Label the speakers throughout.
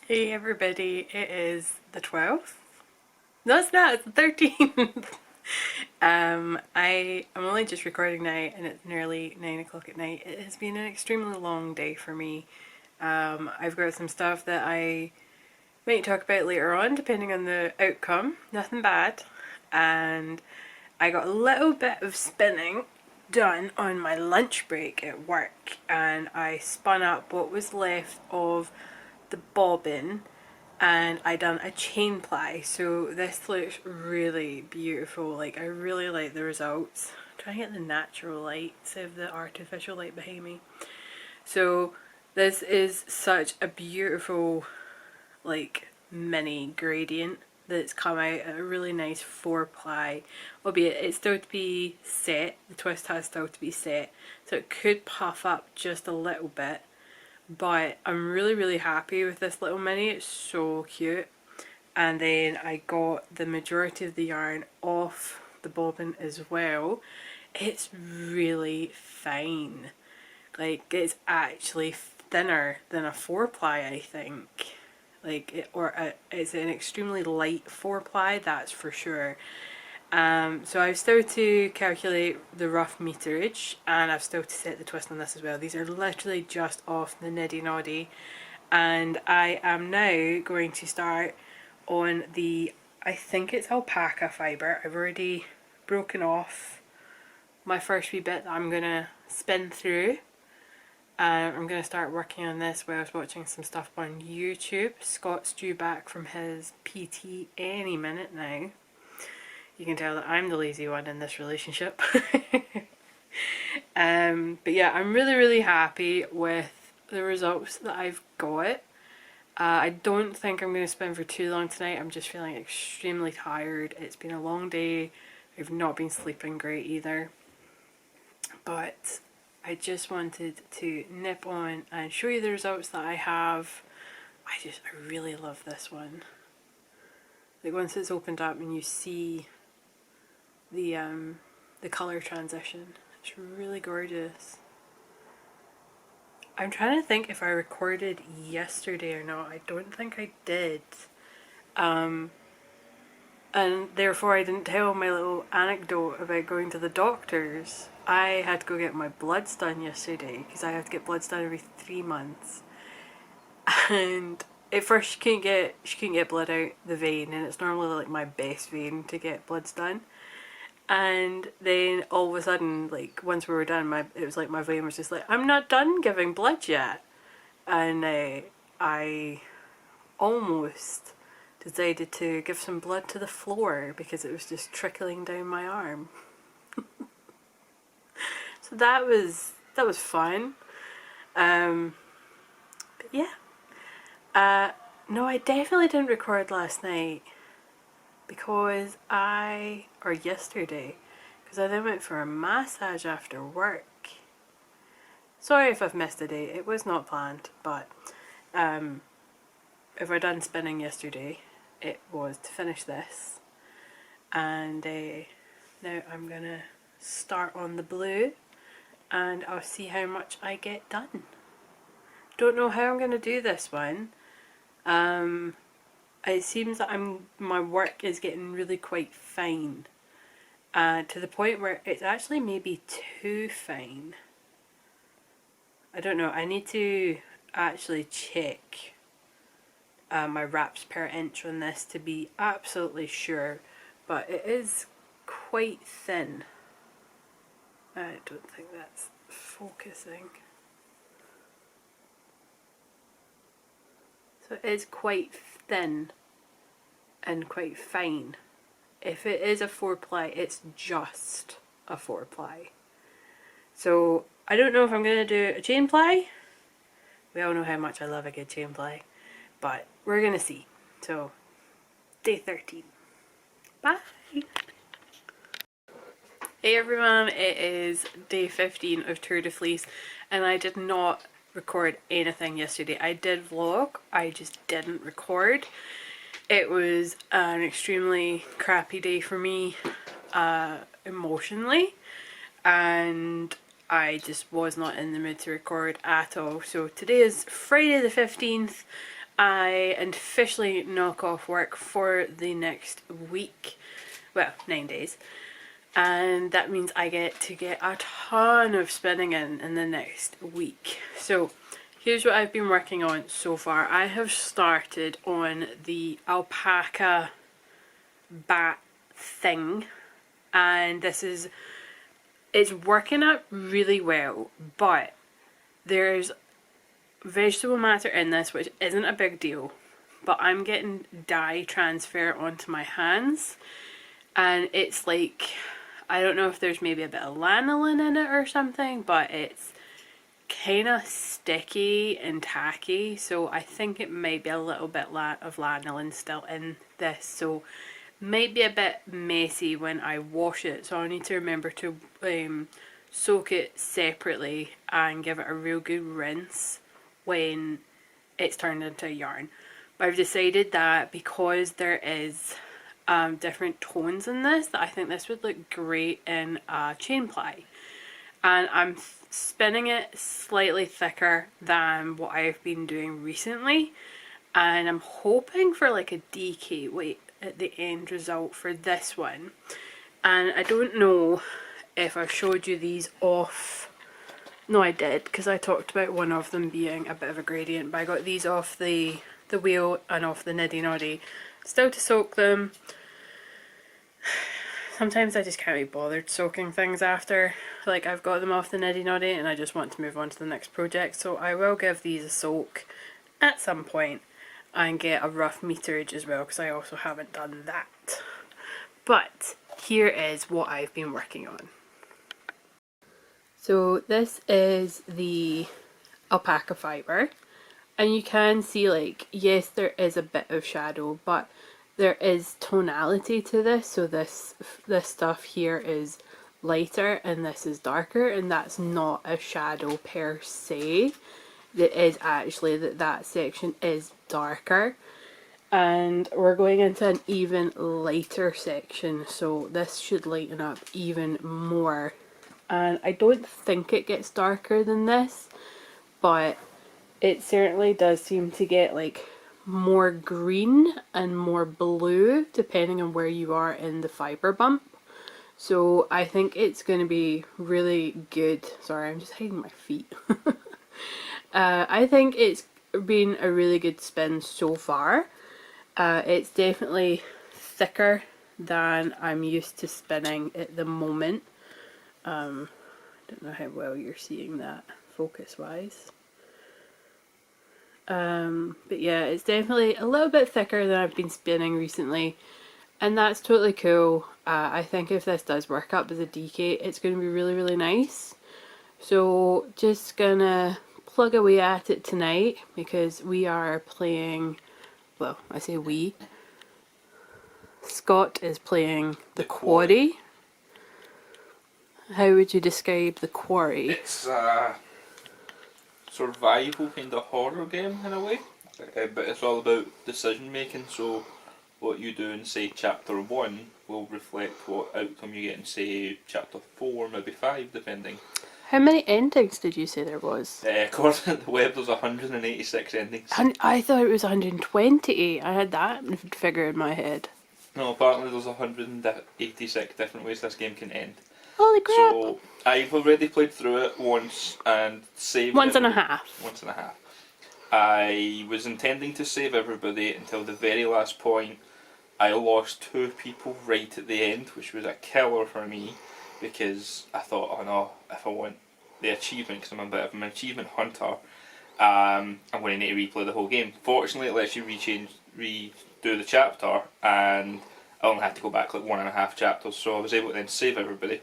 Speaker 1: Hey everybody, it is the 12th. No, it's not, it's the 13th. I'm only just recording now and it's nearly 9 o'clock at night. It has been an extremely long day for me. I've got some stuff that I might talk about later on depending on the outcome. Nothing bad. And I got a little bit of spinning done on my lunch break at work and I spun up what was left of the bobbin and I done a chain ply, so this looks really beautiful. Like, I really like the results. I'm trying to get the natural light instead of the artificial light behind me. So this is such a beautiful like mini gradient that's come out at a really nice 4-ply, albeit it's still to be set. The twist has still to be set, so it could puff up just a little bit, but I'm really happy with this little mini. It's so cute. And then I got the majority of the yarn off the bobbin as well. It's really fine. Like, it's actually thinner than a 4-ply, I think. Like, it's an extremely light 4-ply, that's for sure. So I've still to calculate the rough meterage and I've still to set the twist on this as well. These are literally just off the niddy noddy, and I am now going to start on the, I think it's alpaca fibre. I've already broken off my first wee bit that I'm going to spin through. I'm going to start working on this while I was watching some stuff on YouTube. Scott's due back from his PT any minute now. You can tell that I'm the lazy one in this relationship. But yeah, I'm really happy with the results that I've got. I don't think I'm going to spin for too long tonight. I'm just feeling extremely tired. It's been a long day. I've not been sleeping great either. But I just wanted to nip on and show you the results that I have. I really love this one. Like, once it's opened up and you see the colour transition, it's really gorgeous. I'm trying to think if I recorded yesterday or not. I don't think I did. And therefore I didn't tell my little anecdote about going to the doctors. I had to go get my bloods done yesterday because I have to get bloods done every 3 months. And at first she couldn't get blood out the vein, and it's normally like my best vein to get bloods done. And then all of a sudden, like, once we were done, it was like my vein was just like, I'm not done giving blood yet. And I almost decided to give some blood to the floor because it was just trickling down my arm. So that was fun. But yeah. No, I definitely didn't record last night because yesterday, because I then went for a massage after work. Sorry if I've missed a day, it was not planned, but if I done spinning yesterday, it was to finish this. And now I'm gonna start on the blue and I'll see how much I get done. Don't know how I'm gonna do this one. It seems that my work is getting really quite fine, to the point where it's actually maybe too fine. I don't know, I need to actually check my wraps per inch on this to be absolutely sure, but it is quite thin. I don't think that's focusing. So it is quite thin and quite fine. If it is a 4-ply, it's just a 4-ply. So I don't know if I'm going to do a chain ply. We all know how much I love a good chain ply, but we're going to see. So day 13. Bye! Hey everyone, it is day 15 of Tour de Fleece, and I did not record anything yesterday. I did vlog, I just didn't record. It was an extremely crappy day for me emotionally, and I just was not in the mood to record at all. So today is Friday the 15th I officially knock off work for the next week. Well, 9 days. And that means I get to get a ton of spinning in the next week. So here's what I've been working on so far. I have started on the alpaca bat thing, and it's working out really well, but there's vegetable matter in this, which isn't a big deal, but I'm getting dye transfer onto my hands, and it's like, I don't know if there's maybe a bit of lanolin in it or something, but it's kind of sticky and tacky, so I think it may be a little bit of lanolin still in this, so might be a bit messy when I wash it, so I need to remember to soak it separately and give it a real good rinse when it's turned into a yarn. But I've decided that because there is different tones in this, that I think this would look great in chain ply. And I'm spinning it slightly thicker than what I've been doing recently, and I'm hoping for like a DK weight at the end result for this one. And I don't know if I showed you these off. No, I did, because I talked about one of them being a bit of a gradient, but I got these off the wheel and off the Niddy Noddy. Still to soak them. Sometimes I just can't be bothered soaking things after, like, I've got them off the Niddy Noddy and I just want to move on to the next project, so I will give these a soak at some point and get a rough meterage as well, because I also haven't done that. But here is what I've been working on. So this is the alpaca fibre, and you can see, like, yes, there is a bit of shadow, but there is tonality to this. So this stuff here is lighter and this is darker, and that's not a shadow per se. It is actually that section is darker, and we're going into an even lighter section, so this should lighten up even more. And I don't think it gets darker than this, but it certainly does seem to get like more green and more blue depending on where you are in the fibre bump. So I think it's going to be really good. Sorry, I'm just hiding my feet. I think it's been a really good spin so far. It's definitely thicker than I'm used to spinning at the moment. I don't know how well you're seeing that focus wise. But yeah, it's definitely a little bit thicker than I've been spinning recently, and that's totally cool. I think if this does work up as a DK, it's going to be really, really nice. So just gonna plug away at it tonight, because we are playing, well, I say we, Scott is playing the Quarry. How would you describe the Quarry?
Speaker 2: It's a survival kind of horror game in a way, but it's all about decision making. So what you do in, say, chapter 1 will reflect what outcome you get in, say, chapter 4, maybe 5, depending.
Speaker 1: How many endings did you say there was?
Speaker 2: According to the web, there's 186 endings.
Speaker 1: And I thought it was 128. I had that figure in my head.
Speaker 2: No, apparently there's 186 different ways this game can end.
Speaker 1: Holy crap!
Speaker 2: So I've already played through it once and saved
Speaker 1: Once and a half.
Speaker 2: Once and a half. I was intending to save everybody until the very last point. I lost 2 people right at the end, which was a killer for me, because I thought, oh no, if I want the achievement, because I'm a bit of an achievement hunter, I'm going to need to replay the whole game. Fortunately, it lets you redo the chapter, and I only had to go back like 1.5 chapters, so I was able to then save everybody.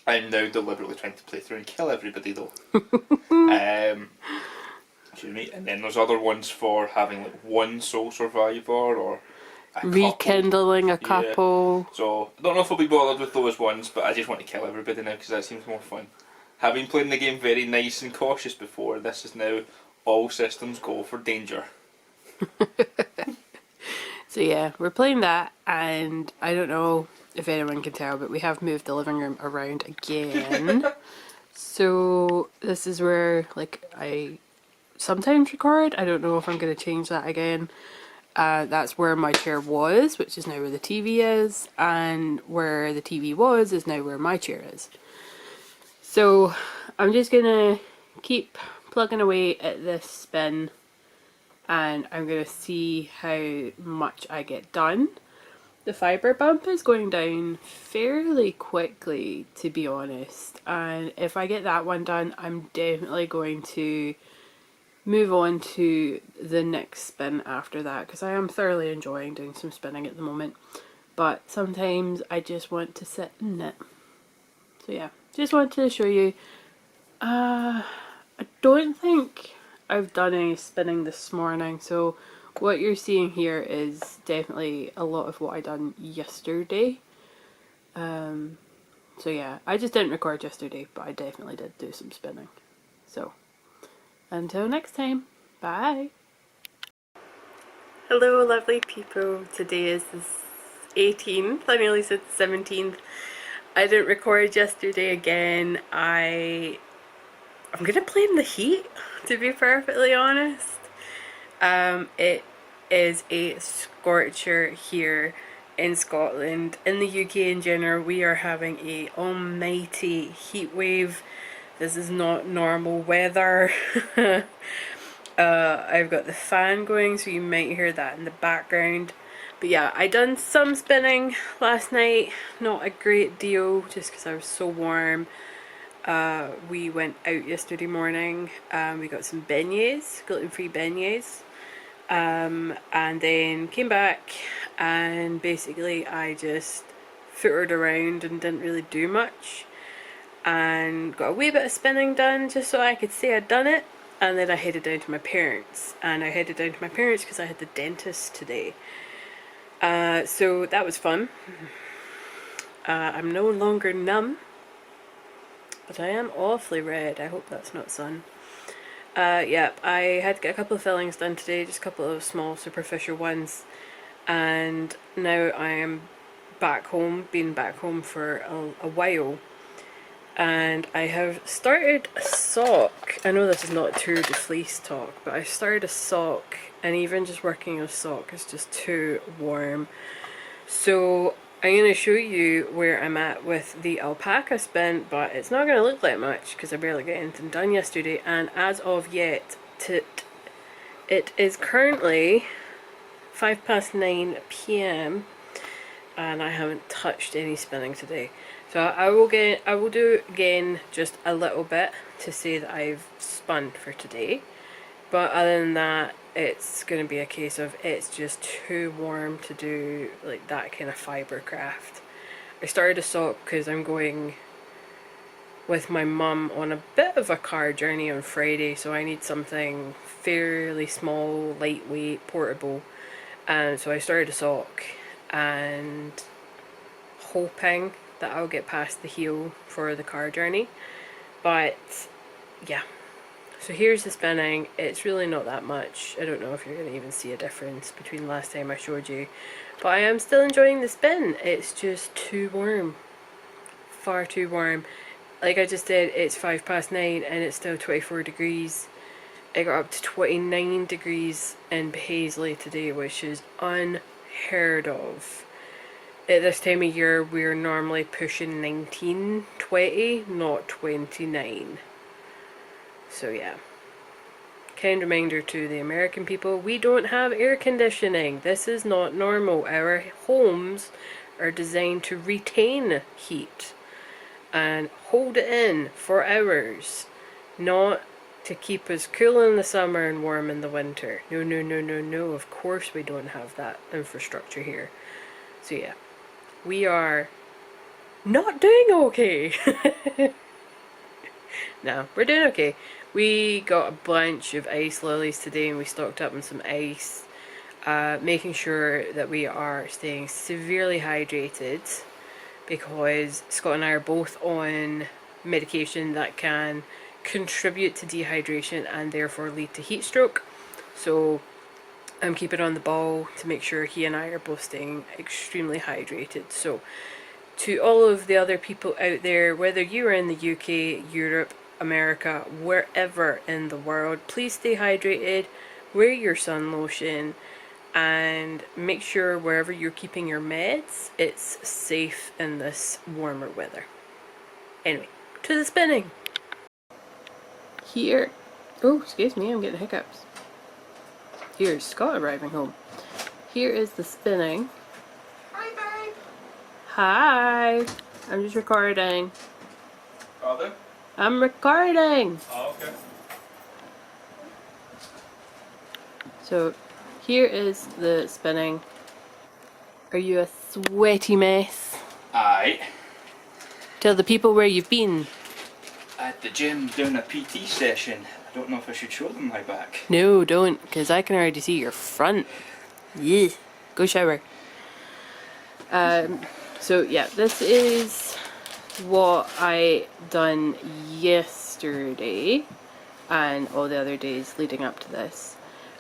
Speaker 2: I'm now deliberately trying to play through and kill everybody though. Excuse me. And then there's other ones for having like one sole survivor or a
Speaker 1: rekindling a couple.
Speaker 2: Yeah. So I don't know if I'll be bothered with those ones, but I just want to kill everybody now because that seems more fun. Having played the game very nice and cautious before, this is now all systems go for danger.
Speaker 1: So yeah, we're playing that, and I don't know if anyone can tell, but we have moved the living room around again. So this is where, like, I sometimes record. I don't know if I'm going to change that again. That's where my chair was, which is now where the TV is, and where the TV was is now where my chair is. So I'm just gonna keep plugging away at this spin, and I'm gonna see how much I get done. The fibre bump is going down fairly quickly, to be honest, and if I get that one done, I'm definitely going to move on to the next spin after that, because I am thoroughly enjoying doing some spinning at the moment, but sometimes I just want to sit in it. So yeah, just wanted to show you. I don't think I've done any spinning this morning, so what you're seeing here is definitely a lot of what I done yesterday. So yeah, I just didn't record yesterday, but I definitely did do some spinning. So until next time, bye! Hello lovely people, today is the 18th, I nearly said 17th. I didn't record yesterday again. I'm gonna blame the heat, to be perfectly honest. It is a scorcher here in Scotland. In the UK in general, we are having a almighty heat wave. This is not normal weather. I've got the fan going, so you might hear that in the background. But yeah, I done some spinning last night, not a great deal, just because I was so warm. We went out yesterday morning, we got some beignets, gluten-free beignets, and then came back, and basically I just footered around and didn't really do much, and got a wee bit of spinning done just so I could say I'd done it. And then I headed down to my parents, because I had the dentist today. So that was fun. I'm no longer numb, but I am awfully red. I hope that's not sun. Yeah, I had to get a couple of fillings done today, just a couple of small superficial ones, and now I am back home, been back home for a while, and I have started a sock. I know this is not Tour de Fleece talk, but I started a sock, and even just working a sock is just too warm. So I'm going to show you where I'm at with the alpaca spin, but it's not going to look like much because I barely got anything done yesterday, and as of yet, it is currently 9:05 PM and I haven't touched any spinning today. So I will do again just a little bit to say that I've spun for today, but other than that, it's going to be a case of it's just too warm to do like that kind of fibre craft. I started a sock because I'm going with my mum on a bit of a car journey on Friday, so I need something fairly small, lightweight, portable, and so I started a sock, and hoping that I'll get past the heel for the car journey. But yeah, so here's the spinning. It's really not that much. I don't know if you're going to even see a difference between the last time I showed you, but I am still enjoying the spin. It's just too warm, far too warm. Like I just said, it's 9:05 and it's still 24 degrees. It got up to 29 degrees in Paisley today, which is unheard of. At this time of year, we're normally pushing 19, 20, not 29. So yeah. Kind reminder to the American people, we don't have air conditioning. This is not normal. Our homes are designed to retain heat and hold it in for hours, not to keep us cool in the summer and warm in the winter. No, no, no, no, no. Of course we don't have that infrastructure here. So yeah. We are not doing okay. No, we're doing okay. We got a bunch of ice lilies today and we stocked up on some ice, making sure that we are staying severely hydrated, because Scott and I are both on medication that can contribute to dehydration and therefore lead to heat stroke. So I'm keeping on the ball to make sure he and I are both staying extremely hydrated. So to all of the other people out there, whether you are in the UK, Europe, America, wherever in the world. Please stay hydrated, wear your sun lotion, and make sure wherever you're keeping your meds, it's safe in this warmer weather. Anyway, to the spinning. Here, oh, excuse me, I'm getting hiccups. Here's Scott arriving home. Here is the spinning.
Speaker 2: Hi, babe.
Speaker 1: Hi, I'm just recording.
Speaker 2: Pardon?
Speaker 1: I'm recording.
Speaker 2: Oh, okay.
Speaker 1: So, here is the spinning. Are you a sweaty mess?
Speaker 2: Aye.
Speaker 1: Tell the people where you've been.
Speaker 2: At the gym doing a PT session. I don't know if I should show them my back.
Speaker 1: No, don't, because I can already see your front. Yeah. Go shower. So yeah, this is what I done yesterday and all the other days leading up to this.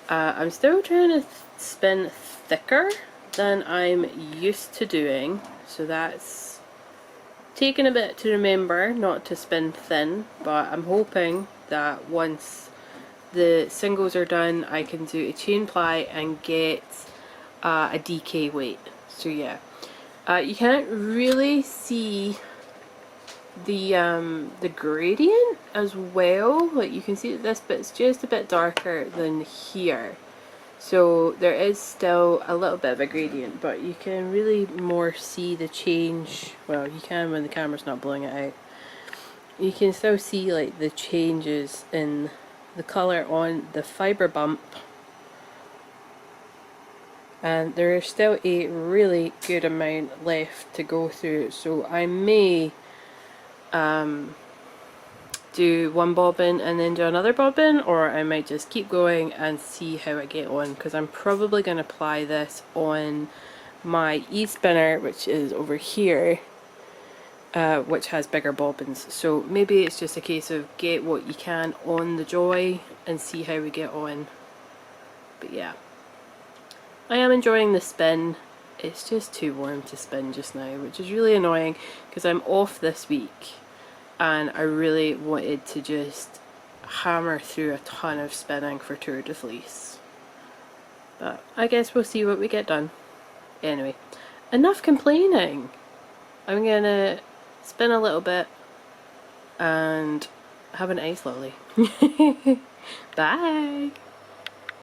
Speaker 1: I'm still trying to spin thicker than I'm used to doing, so that's taken a bit to remember not to spin thin, but I'm hoping that once the singles are done I can do a chain ply and get a DK weight. So yeah, you can't really see the gradient as well. Like you can see that this bit's just a bit darker than here, so there is still a little bit of a gradient, but you can really more see the change. Well, you can when the camera's not blowing it out. You can still see like the changes in the colour on the fibre bump, and there is still a really good amount left to go through, so I may do one bobbin and then do another bobbin, or I might just keep going and see how I get on, because I'm probably going to apply this on my e-spinner, which is over here, which has bigger bobbins. So maybe it's just a case of get what you can on the Joy and see how we get on. But yeah, I am enjoying the spin. It's just too warm to spin just now, which is really annoying because I'm off this week and I really wanted to just hammer through a ton of spinning for Tour de Fleece. But I guess we'll see what we get done. Anyway, enough complaining. I'm gonna spin a little bit and have an ice lolly. Bye!